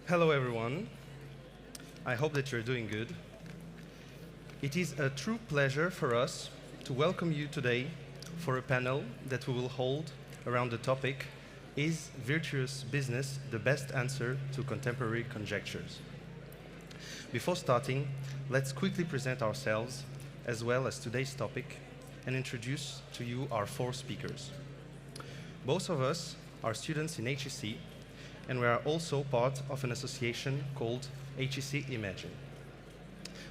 Hello everyone. I hope that you're doing good. It is a true pleasure for us to welcome you today for a panel that we will hold around the topic, Is Virtuous Business the Best Answer to Contemporary Conjectures? Before starting, let's quickly present ourselves as well as today's topic and introduce to you our four speakers. Both of us are students in HEC, and we are also part of an association called HEC Imagine.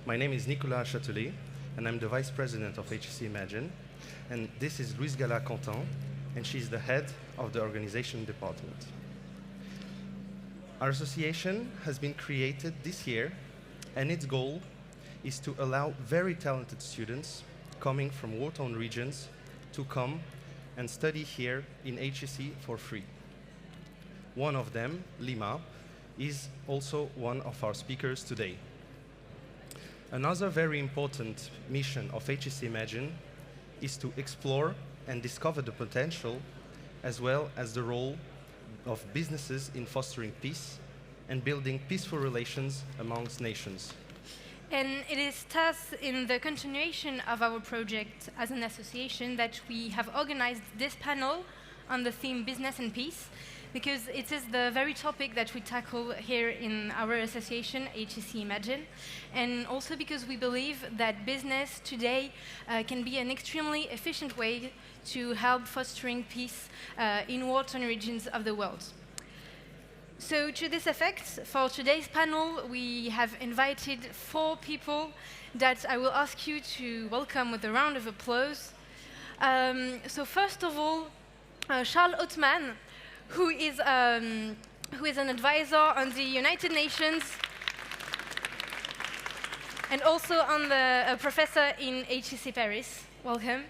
My name is Nicolas Châtelet, and I'm the Vice President of HEC Imagine, and this is Louise Gala-Quentin, and she's the head of the organization department. Our association has been created this year, and its goal is to allow very talented students coming from war-torn regions to come and study here in HEC for free. One of them, Lima, is also one of our speakers today. Another very important mission of HEC Imagine is to explore and discover the potential as well as the role of businesses in fostering peace and building peaceful relations amongst nations. And it is thus in the continuation of our project as an association that we have organized this panel on the theme Business and Peace, because it is the very topic that we tackle here in our association, HEC Imagine, and also because we believe that business today can be an extremely efficient way to help fostering peace in war-torn regions of the world. So to this effect, for today's panel, we have invited four people that I will ask you to welcome with a round of applause. So first of all, Charles Ottman, who is an advisor on the United Nations and also a professor in HEC Paris. Welcome.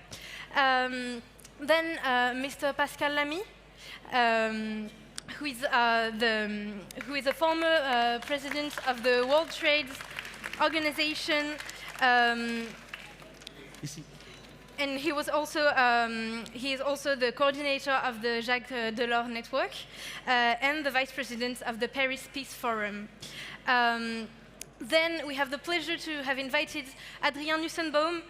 Then Mr. Pascal Lamy, who is a former president of the World Trade Organization. And he is also the coordinator of the Jacques Delors Network and the vice president of the Paris Peace Forum. Then we have the pleasure to have invited Adrien Nussenbaum,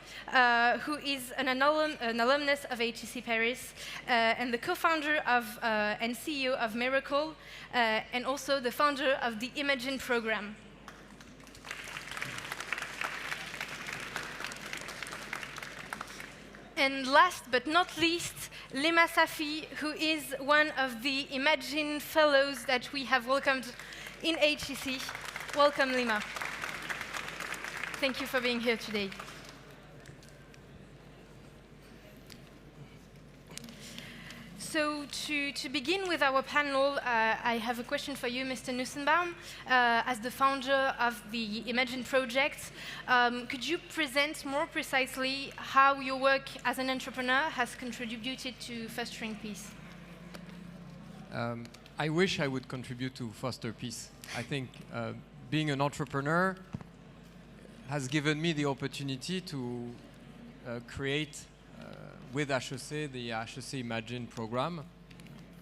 who is an alumnus of HEC Paris and the co-founder of and CEO of Mirakl, and also the founder of the Imagine program. And last but not least, Lima Safian, who is one of the Imagine fellows that we have welcomed in HEC. Welcome, Lima. Thank you for being here today. So to begin with our panel, I have a question for you, Mr. Nussenbaum. As the founder of the Imagine project, could you present more precisely how your work as an entrepreneur has contributed to fostering peace? I wish I would contribute to foster peace. I think being an entrepreneur has given me the opportunity to create with HEC, the HEC Imagine program.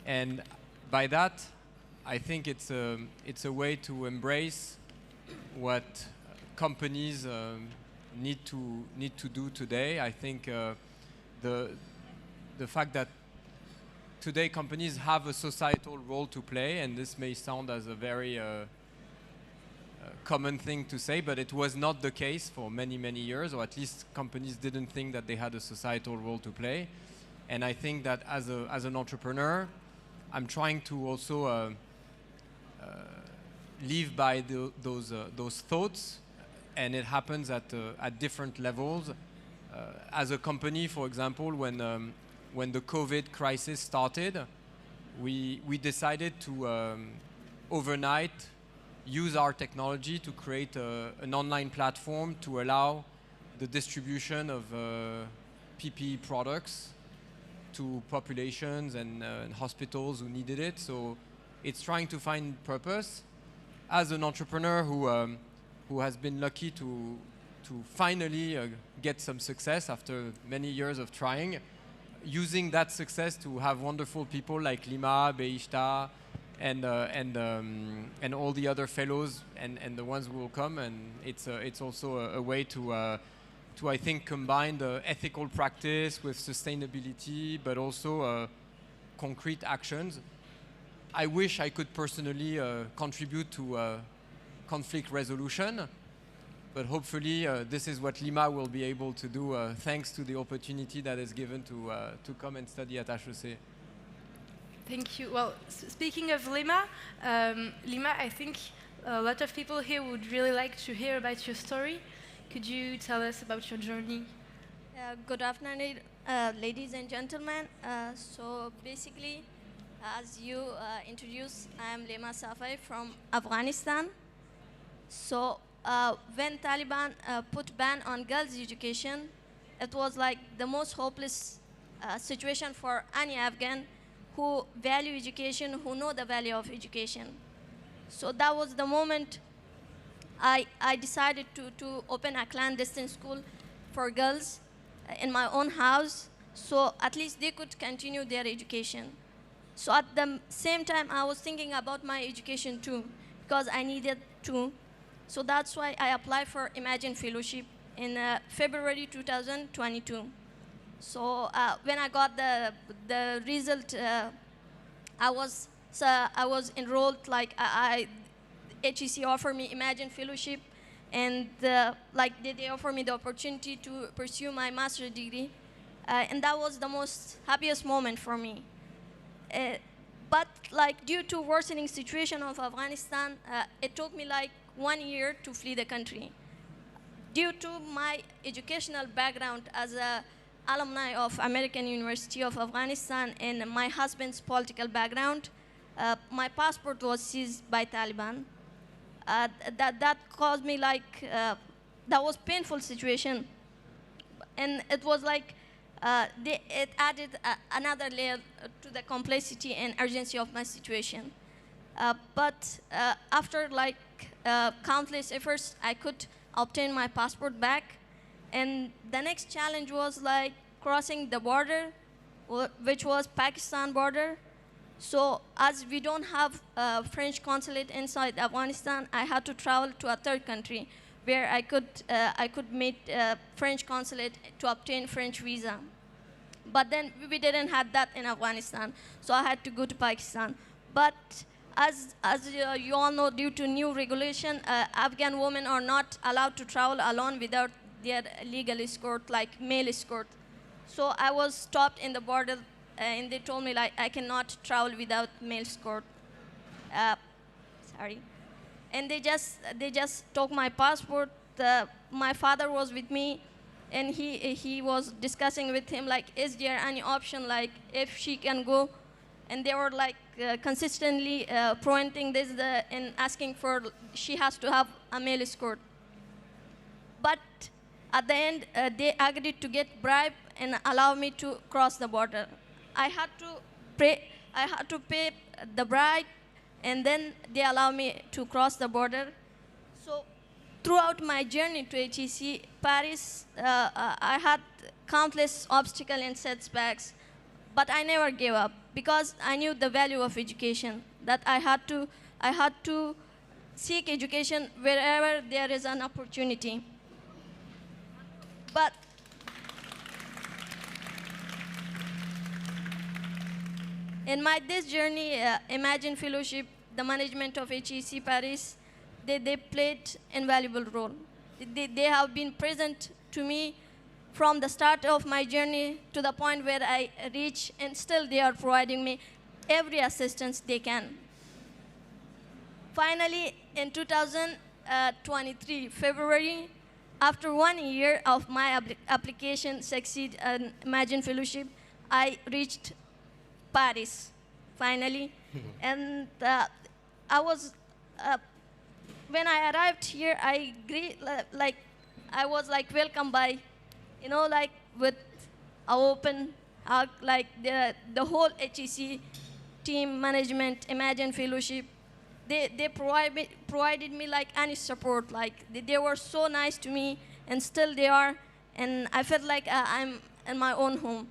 And by that, I think it's a way to embrace what companies need to do today. I think the fact that today companies have a societal role to play, and this may sound as a very common thing to say, but it was not the case for many, many years, or at least companies didn't think that they had a societal role to play. And I think that as an entrepreneur, I'm trying to also live by those thoughts, and it happens at different levels. As a company, for example, when the COVID crisis started, we decided to overnight use our technology to create an online platform to allow the distribution of PPE products to populations and hospitals who needed it. So it's trying to find purpose. As an entrepreneur who has been lucky to finally get some success after many years of trying, using that success to have wonderful people like Lima, Beishta, and all the other fellows and the ones who will come. And it's also a way to I think combine the ethical practice with sustainability, but also concrete actions. I wish I could personally contribute to conflict resolution, but hopefully this is what Lima will be able to do thanks to the opportunity that is given to come and study at HEC. Thank you. Well, speaking of Lima, Lima, I think a lot of people here would really like to hear about your story. Could you tell us about your journey? Good afternoon, ladies and gentlemen. So basically, as you introduced, I am Lima Safian from Afghanistan. So when Taliban put ban on girls' education, it was like the most hopeless situation for any Afghan who value education, who know the value of education. So that was the moment I decided to open a clandestine school for girls in my own house, so at least they could continue their education. So at the same time, I was thinking about my education too, because I needed to. So that's why I applied for Imagine Fellowship in February 2022. So when I got the result, I was enrolled. Like HEC offered me Imagine Fellowship, and they offered me the opportunity to pursue my master's degree, and that was the most happiest moment for me. But due to worsening situation of Afghanistan, it took me 1 year to flee the country. Due to my educational background as an alumni of American University of Afghanistan and my husband's political background, my passport was seized by Taliban. That caused me that was painful situation, and it was it added another layer to the complexity and urgency of my situation. But after countless efforts, I could obtain my passport back, and the next challenge was crossing the border, which was Pakistan border. So as we don't have a French consulate inside Afghanistan, I had to travel to a third country where I could meet a French consulate to obtain French visa. But then we didn't have that in Afghanistan, so I had to go to Pakistan. But as you all know, due to new regulation, Afghan women are not allowed to travel alone without their legal escort, like male escort. So I was stopped in the border, and they told me I cannot travel without male escort. Sorry. And they just took my passport. My father was with me, and he was discussing with him is there any option if she can go, and they were consistently pointing this and asking for she has to have a male escort. But at the end, they agreed to get bribe and allow me to cross the border. I had to pay the bribe, and then they allow me to cross the border. So throughout my journey to HEC Paris, I had countless obstacles and setbacks, but I never gave up because I knew the value of education, that I had to seek education wherever there is an opportunity. But in this journey, Imagine Fellowship, the management of HEC Paris, they played invaluable role. They have been present to me from the start of my journey to the point where I reach, and still they are providing me every assistance they can. Finally, in 2023, February, after 1 year of my application succeed in Imagine Fellowship, I reached Paris, finally. And I was, when I arrived here, I was welcomed by, with an open hug, the whole HEC team, management, Imagine Fellowship. They provided me any support. They were so nice to me, and still they are, and I felt like I'm in my own home.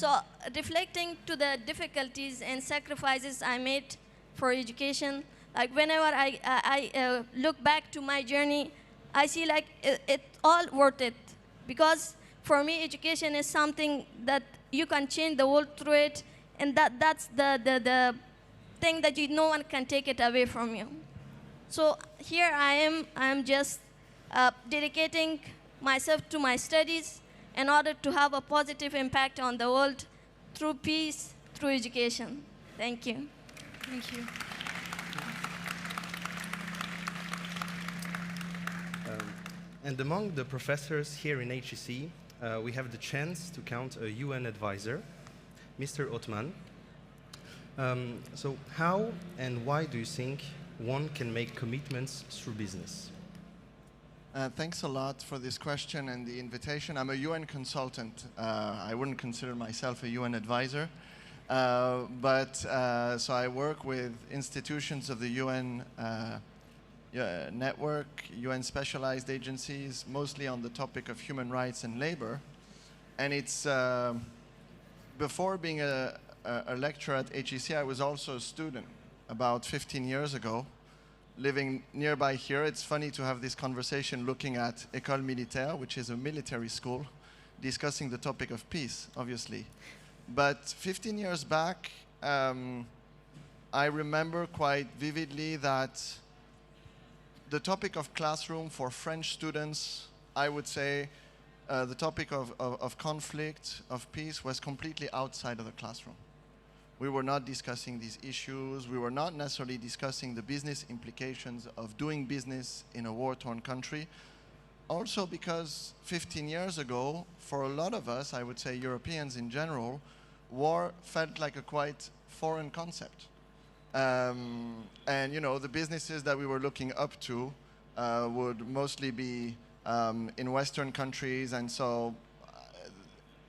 So reflecting to the difficulties and sacrifices I made for education, like whenever I look back to my journey, I see like it all worth it. Because for me, education is something that you can change the world through it, and that's the thing that no one can take it away from you. So here I'm just dedicating myself to my studies in order to have a positive impact on the world through peace, through education. Thank you. Thank you. And among the professors here in HEC, we have the chance to count a UN advisor, Mr. Othman. So how and why do you think one can make commitments through business? Thanks a lot for this question and the invitation. I'm a UN consultant. I wouldn't consider myself a UN advisor. So I work with institutions of the UN network, UN specialized agencies, mostly on the topic of human rights and labor. And it's, before being a lecturer at HEC, I was also a student about 15 years ago, living nearby here. It's funny to have this conversation looking at École Militaire, which is a military school, discussing the topic of peace, obviously. But 15 years back, I remember quite vividly that the topic of classroom for French students, I would say, the topic of conflict, of peace, was completely outside of the classroom. We were not discussing these issues. We were not necessarily discussing the business implications of doing business in a war-torn country. Also because 15 years ago, for a lot of us, I would say Europeans in general, war felt like a quite foreign concept. And you know, the businesses that we were looking up to would mostly be in Western countries, and so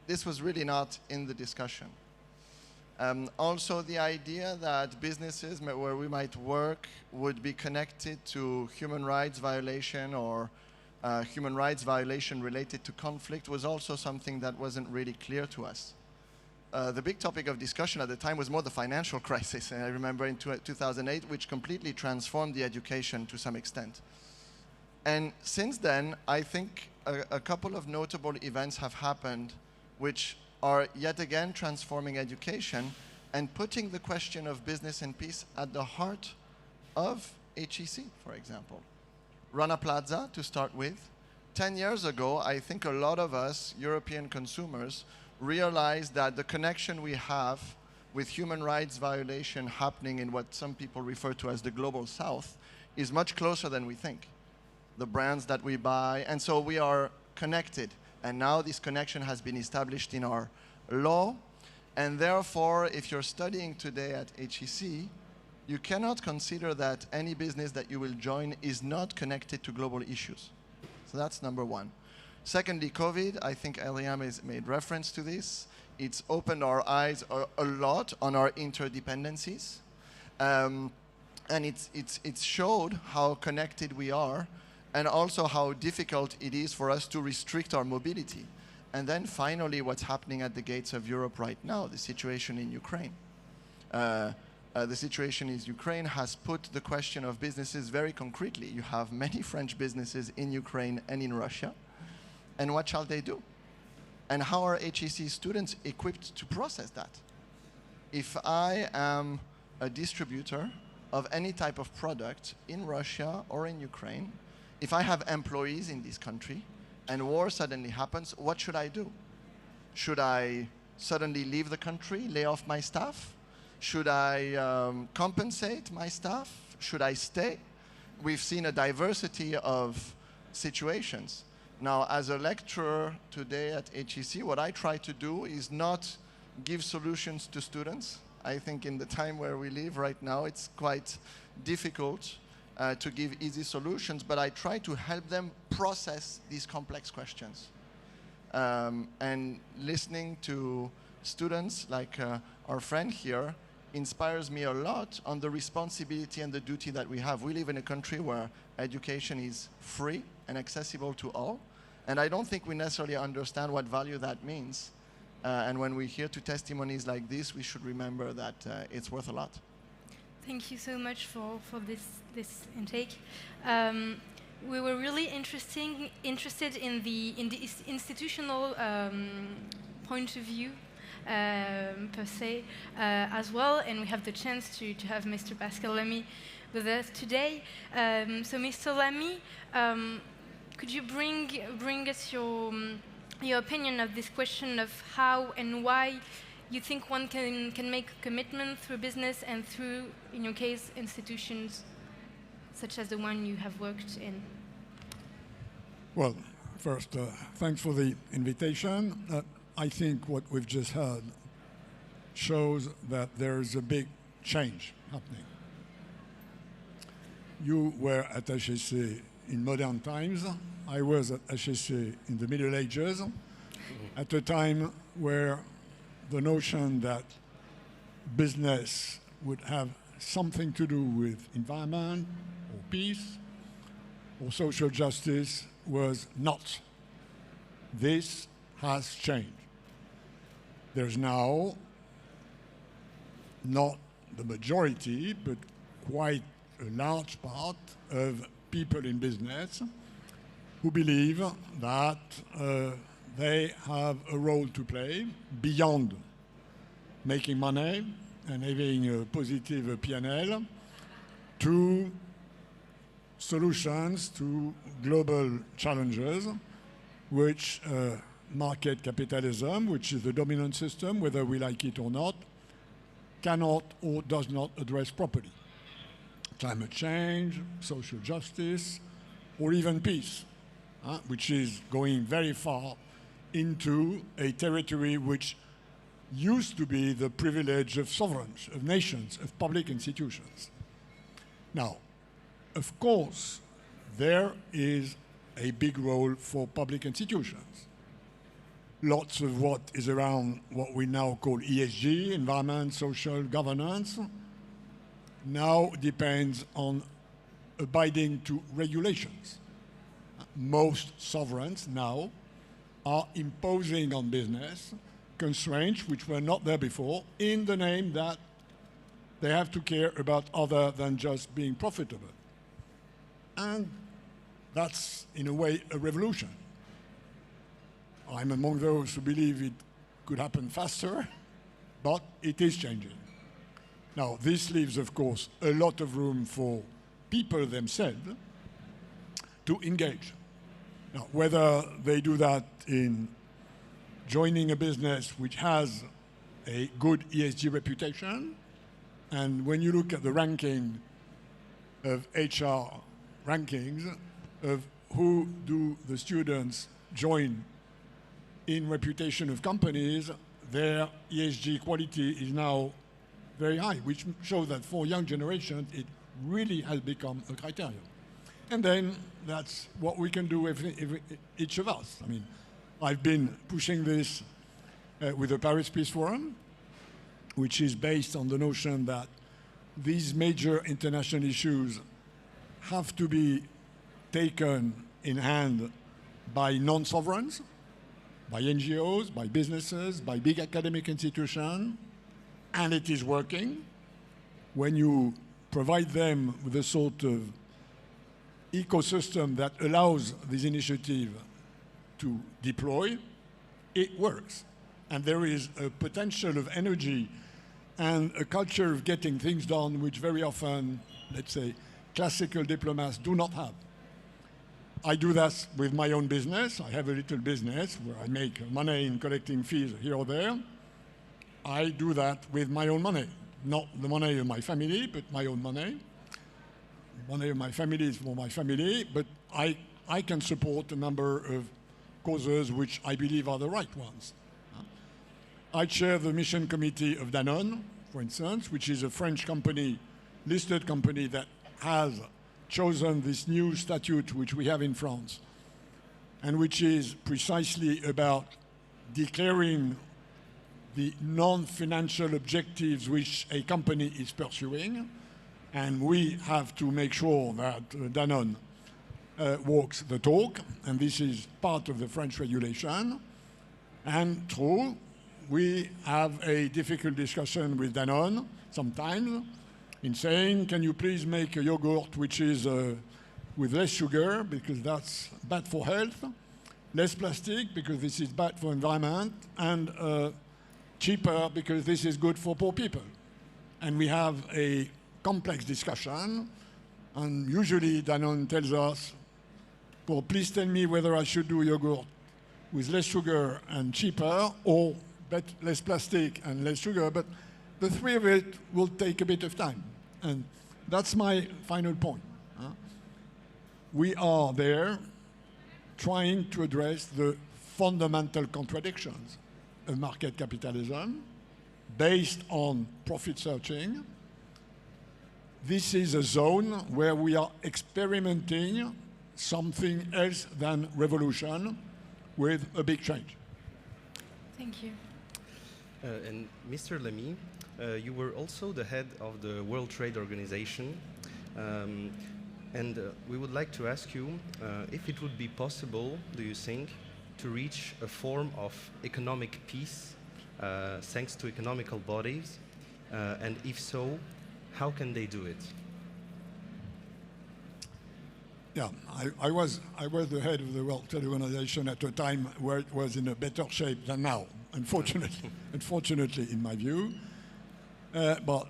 this was really not in the discussion. Also, the idea that businesses where we might work would be connected to human rights violation or human rights violation related to conflict was also something that wasn't really clear to us. The big topic of discussion at the time was more the financial crisis, and I remember in 2008, which completely transformed the education to some extent. And since then, I think a couple of notable events have happened which are yet again transforming education and putting the question of business and peace at the heart of HEC, for example. Rana Plaza, to start with. 10 years ago, I think a lot of us, European consumers, realized that the connection we have with human rights violation happening in what some people refer to as the global south is much closer than we think. The brands that we buy, and so we are connected. And now this connection has been established in our law, and therefore, if you're studying today at HEC, you cannot consider that any business that you will join is not connected to global issues. So that's number one. Secondly, COVID, I think Adrien has made reference to this. It's opened our eyes a lot on our interdependencies. And it's showed how connected we are, and also how difficult it is for us to restrict our mobility. And then finally, what's happening at the gates of Europe right now, the situation in Ukraine. The situation in Ukraine has put the question of businesses very concretely. You have many French businesses in Ukraine and in Russia. And what shall they do? And how are HEC students equipped to process that? If I am a distributor of any type of product in Russia or in Ukraine, if I have employees in this country and war suddenly happens, what should I do? Should I suddenly leave the country, lay off my staff? Should I compensate my staff? Should I stay? We've seen a diversity of situations. Now, as a lecturer today at HEC, what I try to do is not give solutions to students. I think in the time where we live right now, it's quite difficult to give easy solutions, but I try to help them process these complex questions. And listening to students like our friend here inspires me a lot on the responsibility and the duty that we have. We live in a country where education is free and accessible to all, and I don't think we necessarily understand what value that means And when we hear to testimonies like this, we should remember that it's worth a lot. Thank you so much for this intake. We were really interested in the institutional point of view per se as well, and we have the chance to have Mr. Pascal Lamy with us today. So Mr. Lamy, could you bring us your opinion of this question of how and why you think one can make a commitment through business and through, in your case, institutions such as the one you have worked in? Well, first, thanks for the invitation. I think what we've just heard shows that there's a big change happening. You were at HEC in modern times. I was at HEC in the Middle Ages, at a time where the notion that business would have something to do with environment or peace or social justice was not. This has changed. There's now not the majority, but quite a large part of people in business who believe that they have a role to play beyond making money and having a positive P&L to solutions to global challenges, which market capitalism, which is the dominant system, whether we like it or not, cannot or does not address properly. Climate change, social justice, or even peace, which is going very far into a territory which used to be the privilege of sovereigns, of nations, of public institutions. Now, of course, there is a big role for public institutions. Lots of what is around what we now call ESG, environment, social governance, now depends on abiding to regulations. Most sovereigns now are imposing on business constraints which were not there before in the name that they have to care about other than just being profitable. And that's, in a way, a revolution. I'm among those who believe it could happen faster, but it is changing. Now, this leaves, of course, a lot of room for people themselves to engage. Now, whether they do that in joining a business which has a good ESG reputation, and when you look at the ranking of HR rankings of who do the students join in reputation of companies, their ESG quality is now very high, which shows that for young generations, it really has become a criterion. And then that's what we can do with each of us. I mean, I've been pushing this with the Paris Peace Forum, which is based on the notion that these major international issues have to be taken in hand by non-sovereigns, by NGOs, by businesses, by big academic institutions, and it is working. When you provide them with a sort of ecosystem that allows this initiative to deploy, it works. And there is a potential of energy and a culture of getting things done which very often, let's say, classical diplomats do not have. I do that with my own business. I have a little business where I make money in collecting fees here or there. I do that with my own money, not the money of my family, but my own money. The money of my family is for my family, but I can support a number of causes which I believe are the right ones. I chair the mission committee of Danone, for instance, which is a French company, listed company that has chosen this new statute which we have in France, and which is precisely about declaring the non-financial objectives which a company is pursuing, and we have to make sure that Danone walks the talk, and this is part of the French regulation. And true, we have a difficult discussion with Danone sometimes in saying, can you please make a yogurt which is with less sugar, because that's bad for health, less plastic, because this is bad for environment, and cheaper, because this is good for poor people. And we have a complex discussion, and usually Danone tells us, well, please tell me whether I should do yogurt with less sugar and cheaper, or less plastic and less sugar, but the three of it will take a bit of time. And that's my final point. We are there trying to address the fundamental contradictions of market capitalism based on profit searching. This is a zone where we are experimenting something else than revolution with a big change. Thank you. And Mr. Lamy, you were also the head of the World Trade Organization. And we would like to ask you if it would be possible, do you think, to reach a form of economic peace thanks to economical bodies? And if so, how can they do it? Yeah, I was the head of the World Trade Organization at a time where it was in a better shape than now, unfortunately, in my view. But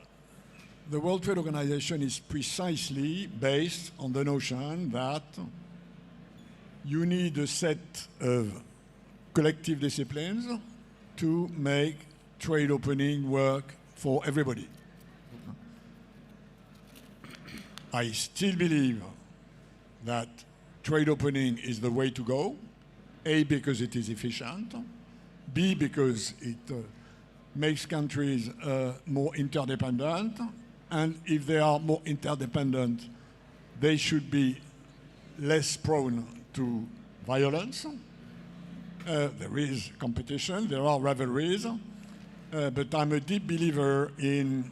the World Trade Organization is precisely based on the notion that you need a set of collective disciplines to make trade opening work for everybody. I still believe that trade opening is the way to go, A, because it is efficient, B, because it makes countries more interdependent, and if they are more interdependent, they should be less prone to violence. There is competition, there are rivalries, but I'm a deep believer in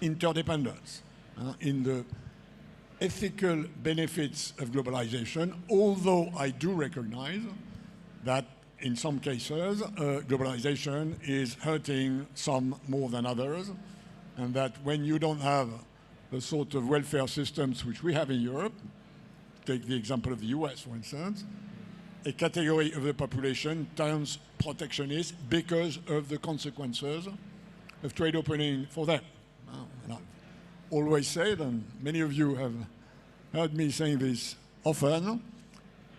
interdependence, in the ethical benefits of globalization, although I do recognize that in some cases, globalization is hurting some more than others, and that when you don't have the sort of welfare systems which we have in Europe, take the example of the US, for instance, a category of the population turns protectionist because of the consequences of trade opening for them. And I've always said, and many of you have heard me saying this often,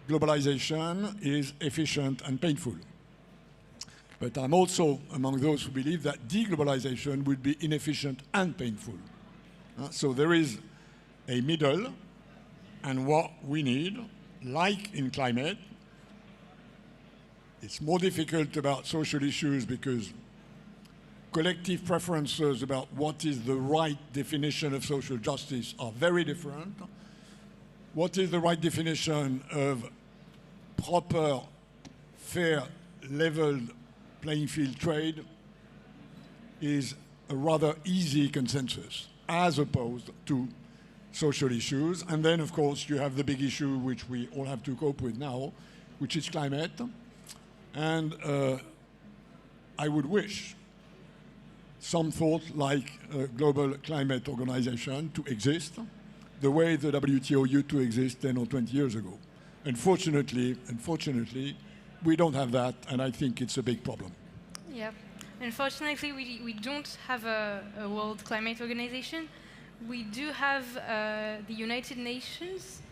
globalization is efficient and painful. But I'm also among those who believe that deglobalization would be inefficient and painful. So there is a middle, and what we need, like in climate, it's more difficult about social issues because collective preferences about what is the right definition of social justice are very different. What is the right definition of proper, fair, leveled playing field trade is a rather easy consensus, as opposed to social issues. And then, of course, you have the big issue which we all have to cope with now, which is climate. And I would wish some thought like a global climate organization to exist the way the WTO used to exist 10 or 20 years ago. Unfortunately, we don't have that, and I think it's a big problem. Yeah. Unfortunately, we don't have a World Climate Organization. We do have the United Nations.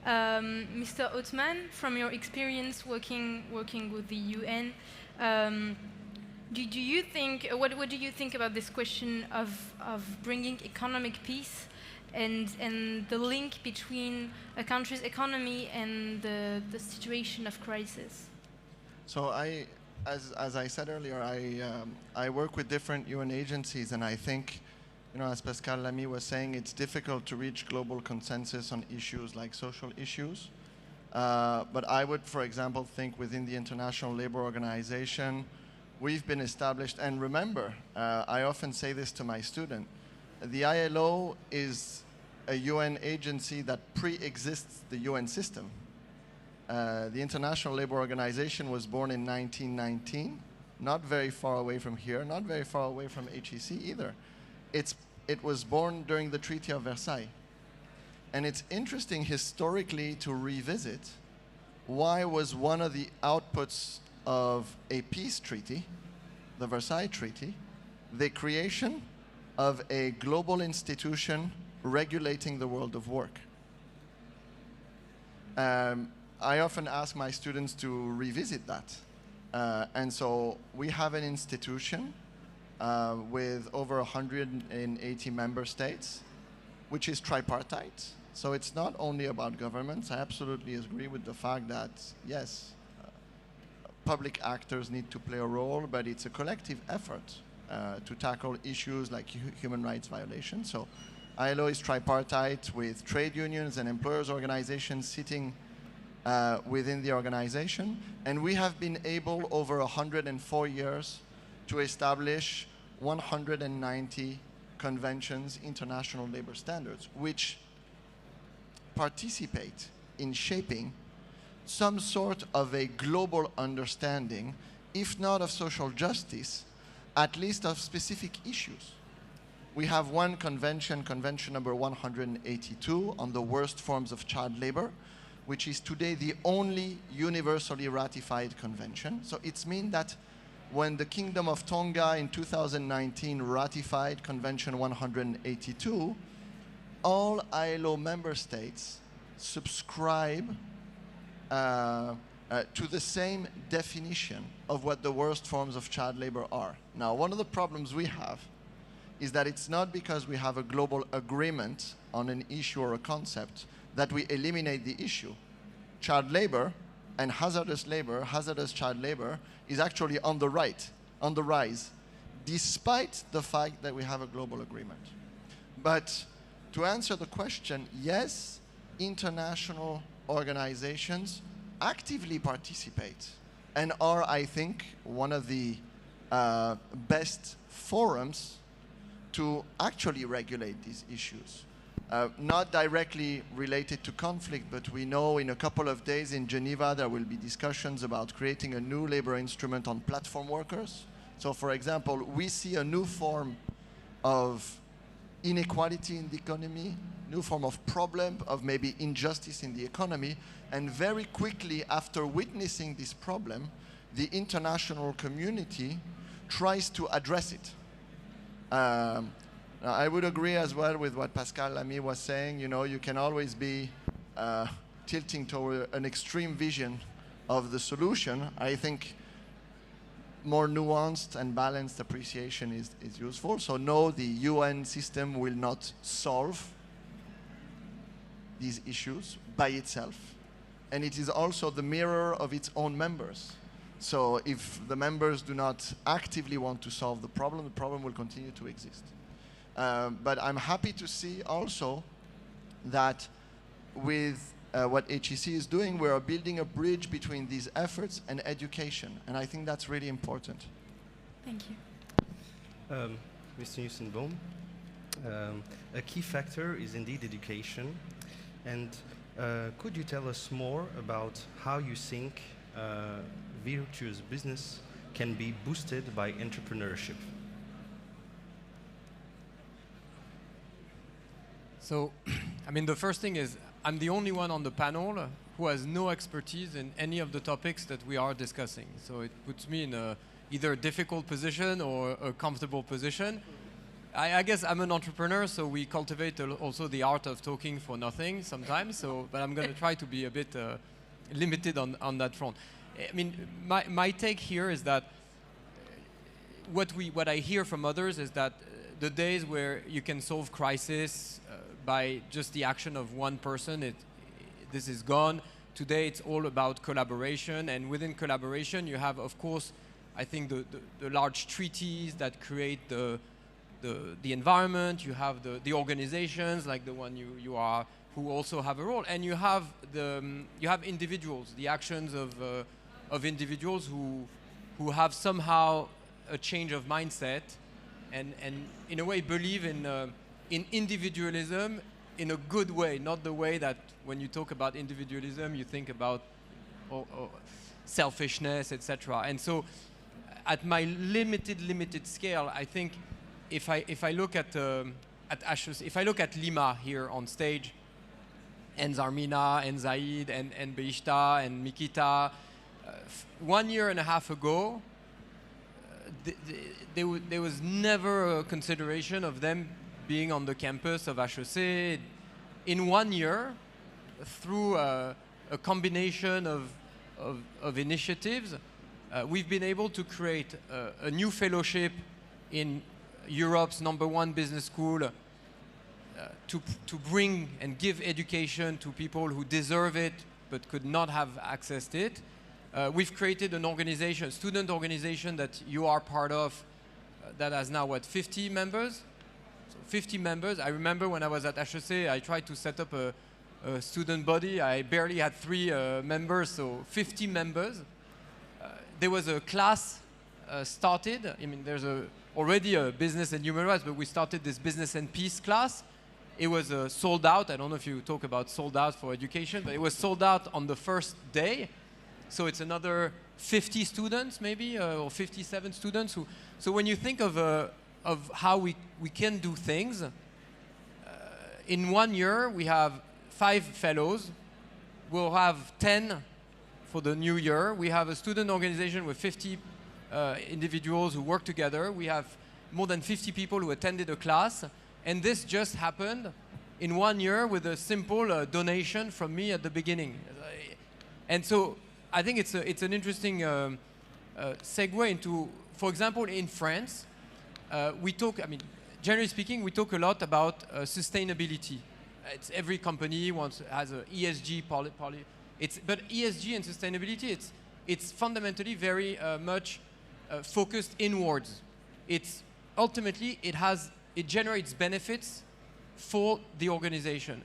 Mr. Othman, from your experience working with the UN, do you think, what do you think about this question of bringing economic peace and the link between a country's economy and the situation of crisis? So as I said earlier, I work with different UN agencies, and I think, as Pascal Lamy was saying, it's difficult to reach global consensus on issues like social issues. But I would, for example, think within the International Labour Organization, we've been established, and remember, I often say this to my student, the ILO is a UN agency that pre-exists the UN system. The International Labour Organization was born in 1919, not very far away from here, not very far away from HEC either. It was born during the Treaty of Versailles. And it's interesting historically to revisit why was one of the outputs of a peace treaty, the Versailles Treaty, the creation of a global institution regulating the world of work. I often ask my students to revisit that. And so we have an institution with over 180 member states, which is tripartite. So it's not only about governments. I absolutely agree with the fact that, yes, public actors need to play a role, but it's a collective effort to tackle issues like human rights violations. So ILO is tripartite with trade unions and employers organizations sitting within the organization. And we have been able, over 104 years, to establish 190 conventions, international labor standards, which participate in shaping some sort of a global understanding, if not of social justice, at least of specific issues. We have one convention, convention number 182, on the worst forms of child labor, which is today the only universally ratified convention. So it's mean that when the Kingdom of Tonga in 2019 ratified Convention 182, all ILO member states subscribe to the same definition of what the worst forms of child labor are. Now, one of the problems we have is that it's not because we have a global agreement on an issue or a concept that we eliminate the issue. Child labor and hazardous labor, hazardous child labor, is actually on the rise, despite the fact that we have a global agreement. But to answer the question, yes, international organizations actively participate and are, I think, one of the best forums to actually regulate these issues. Not directly related to conflict, but we know in a couple of days in Geneva there will be discussions about creating a new labor instrument on platform workers. So for example, we see a new form of inequality in the economy, new form of problem, of maybe injustice in the economy, and very quickly after witnessing this problem, the international community tries to address it. I would agree as well with what Pascal Lamy was saying. You know, you can always be tilting toward an extreme vision of the solution. I think more nuanced and balanced appreciation is useful. So no, the UN system will not solve these issues by itself. And it is also the mirror of its own members. So if the members do not actively want to solve the problem will continue to exist. But I'm happy to see also that with what HEC is doing, we are building a bridge between these efforts and education. And I think that's really important. Thank you. Mr. Nussenbaum, a key factor is indeed education. And could you tell us more about how you think virtuous business can be boosted by entrepreneurship? So, I mean, the first thing is I'm the only one on the panel who has no expertise in any of the topics that we are discussing. So it puts me in either a difficult position or a comfortable position. I guess I'm an entrepreneur, so we cultivate also the art of talking for nothing sometimes. So, but I'm going to try to be a bit limited on that front. I mean, my take here is that what I hear from others is that the days where you can solve crisis by just the action of one person, this is gone. Today it's all about collaboration, and within collaboration you have, of course, I think the large treaties that create the environment. You have the organizations like the one you are, who also have a role, and you have individuals, the actions of individuals who have somehow a change of mindset, and in a way believe in individualism in a good way, not the way that when you talk about individualism you think about selfishness, etc. And so at my limited scale, I think if I look at HEC, if I look at Lima here on stage, and Zarmina, and Zaid, and Beishta, and Mikita, 1.5 years ago, there was never a consideration of them being on the campus of HEC. In 1 year, through a combination of initiatives, we've been able to create a new fellowship in Europe's #1 business school to bring and give education to people who deserve it but could not have accessed it. We've created an organization, a student organization that you are part of, that has now, 50 members? So 50 members. I remember when I was at HEC, I tried to set up a student body. I barely had 3 members, so 50 members. There was a class started. I mean, there's already a business and human rights, but we started this business and peace class. It was sold out. I don't know if you talk about sold out for education, but it was sold out on the first day. So it's another 50 students maybe, or 57 students. So when you think of how we can do things, in 1 year we have 5 fellows. We'll have 10 for the new year. We have a student organization with 50 individuals who work together. We have more than 50 people who attended a class. And this just happened in 1 year with a simple donation from me at the beginning. And so I think it's an interesting segue into, for example, in France, we talk, I mean, generally speaking, we talk a lot about sustainability. It's every company has a ESG policy. But ESG and sustainability, it's fundamentally very much focused inwards. It's ultimately, it generates benefits for the organization.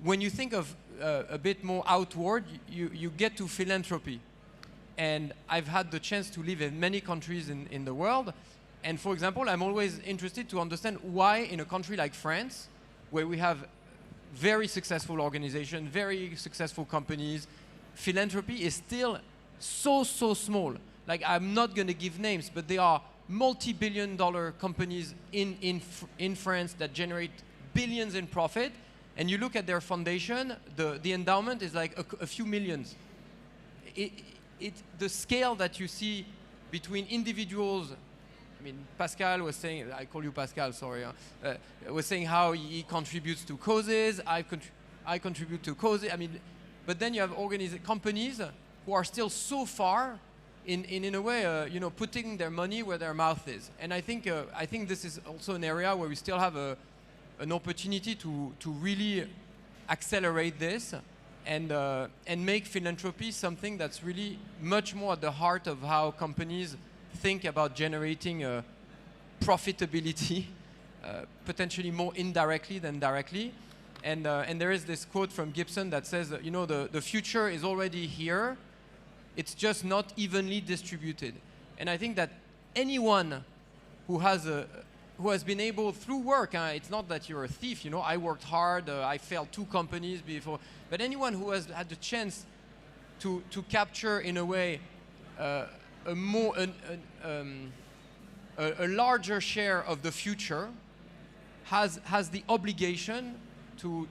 When you think of a bit more outward, you get to philanthropy. And I've had the chance to live in many countries in the world. And for example, I'm always interested to understand why in a country like France, where we have very successful organizations, very successful companies, philanthropy is still so small. Like, I'm not going to give names, but there are multi-billion-dollar companies in France that generate billions in profit, and you look at their foundation, the endowment is like a few millions. The scale that you see between individuals, I mean, Pascal was saying, I call you Pascal, sorry, was saying how he contributes to causes, I contribute to causes, I mean, but then you have companies who are still so far in a way, you know, putting their money where their mouth is. And I think this is also an area where we still have an opportunity to really accelerate this and make philanthropy something that's really much more at the heart of how companies think about generating profitability, potentially more indirectly than directly. And there is this quote from Gibson that says, you know, the future is already here. It's just not evenly distributed. And I think that anyone who has been able through work, it's not that you're a thief, you know, I worked hard, I failed 2 companies before, but anyone who has had the chance to capture in a way a larger share of the future has the obligation to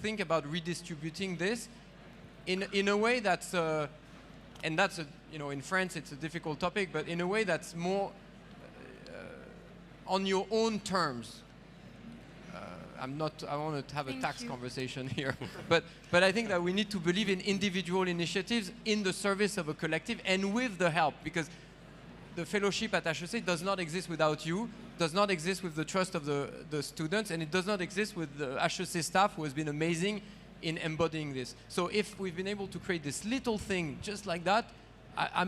think about redistributing this in a way that's and that's you know, in France it's a difficult topic, but in a way that's more on your own terms. I want to have a tax conversation here, but I think that we need to believe in individual initiatives in the service of a collective and with the help, because the fellowship at HEC does not exist without you, does not exist with the trust of the students, and it does not exist with the HEC staff who has been amazing in embodying this. So if we've been able to create this little thing just like that, I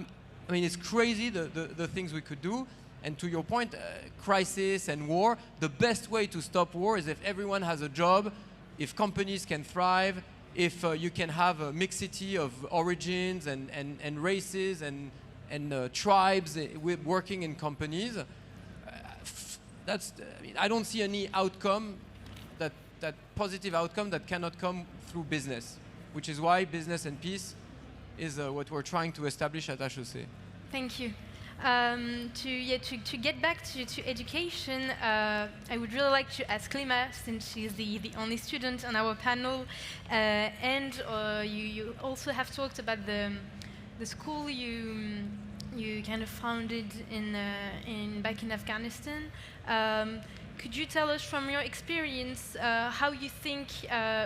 mean, it's crazy the things we could do. And to your point, crisis and war, the best way to stop war is if everyone has a job, if companies can thrive, if you can have a mixity of origins and races and tribes working in companies. I mean, I don't see any outcome, that positive outcome that cannot come through business, which is why business and peace is what we're trying to establish at HEC. Thank you. To get back to education, I would really like to ask Lima, since she's the only student on our panel, and you also have talked about the school you kind of founded back in Afghanistan. Could you tell us from your experience how you think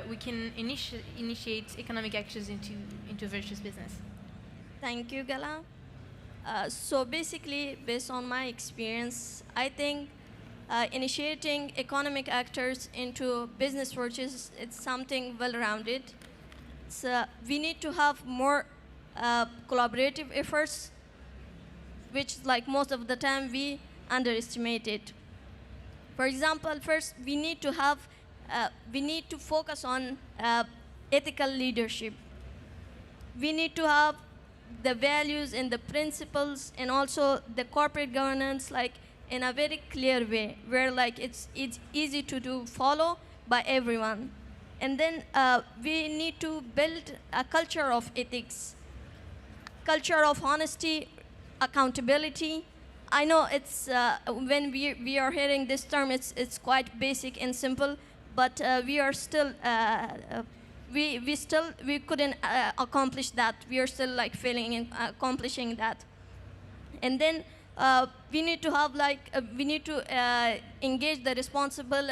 we can initiate economic actions into virtuous business? Thank you, Gala. So basically, based on my experience, I think initiating economic actors into business virtues, it's something well-rounded. We need to have more collaborative efforts, which, like most of the time, we underestimate it. For example, first, we need to focus on ethical leadership. We need to have the values and the principles and also the corporate governance like in a very clear way where like it's easy to follow by everyone. And then we need to build a culture of ethics, culture of honesty, accountability. I know it's when we are hearing this term, it's quite basic and simple, but we are still we couldn't accomplish that. We are still like failing in accomplishing that. And then we need to have engage the responsible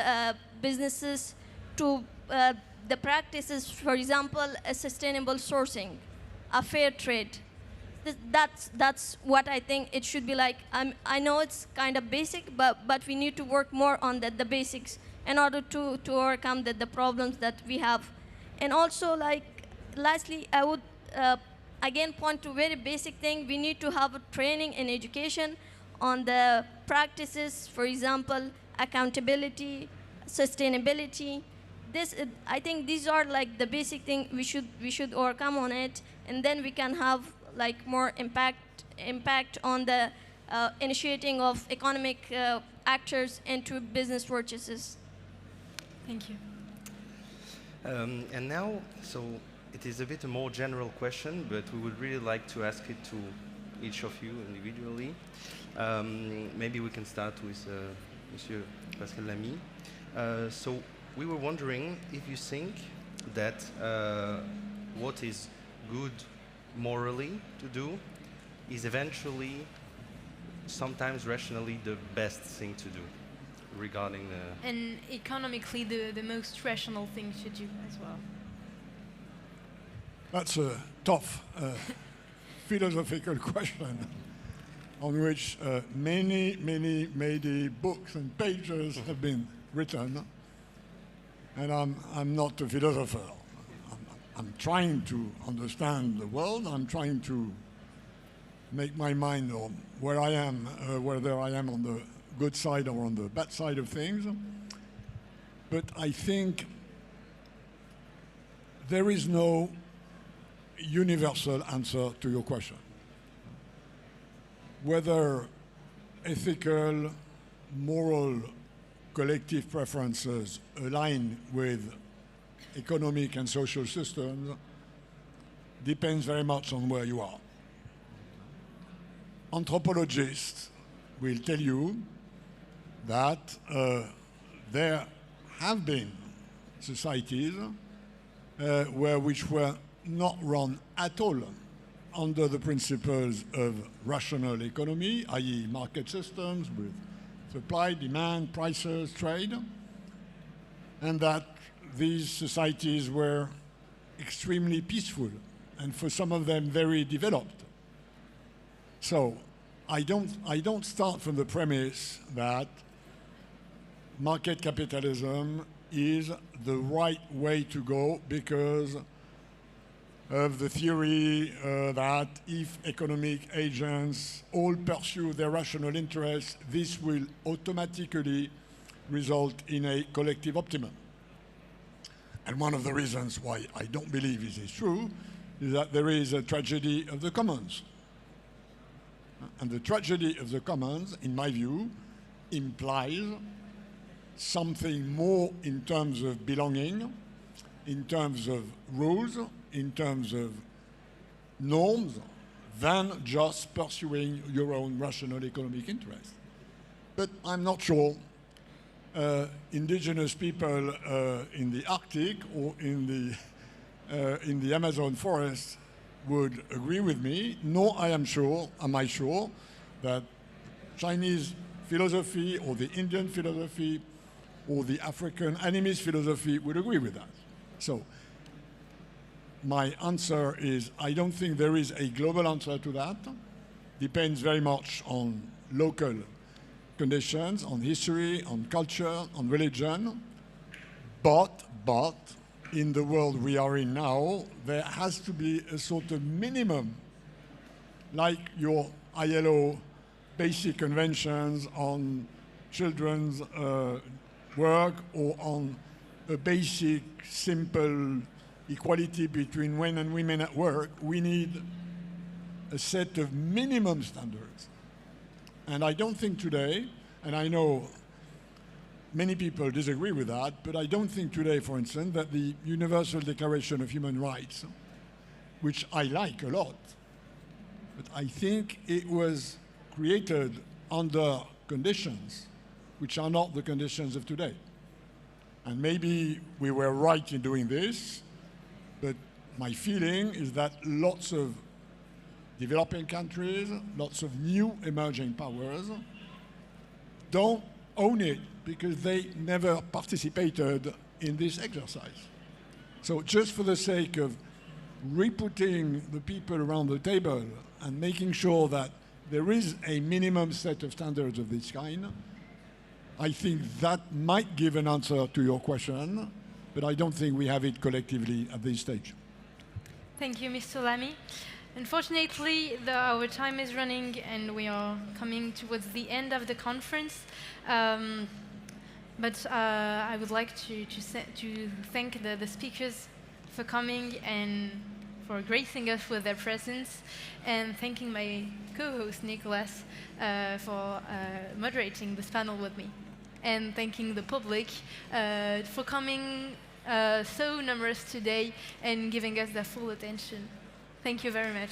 businesses to the practices, for example, a sustainable sourcing, a fair trade. That's what I think it should be like. I know it's kind of basic, but we need to work more on the basics in order to overcome the problems that we have. And also, like, lastly, I would again point to a very basic thing. We need to have a training and education on the practices, for example, accountability, sustainability. I think these are like the basic thing we should overcome on it, and then we can have like more impact on the initiating of economic actors into business virtues. Thank you. And now, so it is a bit a more general question, but we would really like to ask it to each of you individually. Maybe we can start with Monsieur Pascal Lamy. So we were wondering if you think that what is good morally to do is eventually, sometimes rationally, the best thing to do regarding the... And economically, the most rational thing to do as well. That's a tough philosophical question on which many books and pages have been written. And I'm not a philosopher. I'm trying to understand the world. I'm trying to make my mind on where I am, whether I am on the good side or on the bad side of things. But I think there is no universal answer to your question. Whether ethical, moral, collective preferences align with economic and social systems depends very much on where you are. Anthropologists will tell you that there have been societies which were not run at all under the principles of rational economy, i.e. market systems with supply, demand, prices, trade, and that these societies were extremely peaceful and for some of them very developed. So I don't start from the premise that market capitalism is the right way to go because of the theory that if economic agents all pursue their rational interests, this will automatically result in a collective optimum. And one of the reasons why I don't believe this is true is that there is a tragedy of the commons. And the tragedy of the commons, in my view, implies something more in terms of belonging, in terms of rules, in terms of norms, than just pursuing your own rational economic interest. But I'm not sure indigenous people in the Arctic or in the Amazon forest would agree with me, nor am I sure that Chinese philosophy or the Indian philosophy or the African animist philosophy would agree with that. So my answer is I don't think there is a global answer to that. Depends very much on local conditions, on history, on culture, on religion. But in the world we are in now, there has to be a sort of minimum, like your ILO basic conventions on children's work or on a basic, simple equality between men and women at work. We need a set of minimum standards. And I don't think today, and I know many people disagree with that, but I don't think today, for instance, that the Universal Declaration of Human Rights, which I like a lot, but I think it was created under conditions which are not the conditions of today. And maybe we were right in doing this, but my feeling is that lots of developing countries, lots of new emerging powers don't own it because they never participated in this exercise. So just for the sake of re-putting the people around the table and making sure that there is a minimum set of standards of this kind, I think that might give an answer to your question, but I don't think we have it collectively at this stage. Thank you, Mr. Lamy. Unfortunately, our time is running and we are coming towards the end of the conference. But I would like to thank the speakers for coming and for gracing us with their presence, and thanking my co-host Nicolas for moderating this panel with me, and thanking the public for coming so numerous today and giving us their full attention. Thank you very much.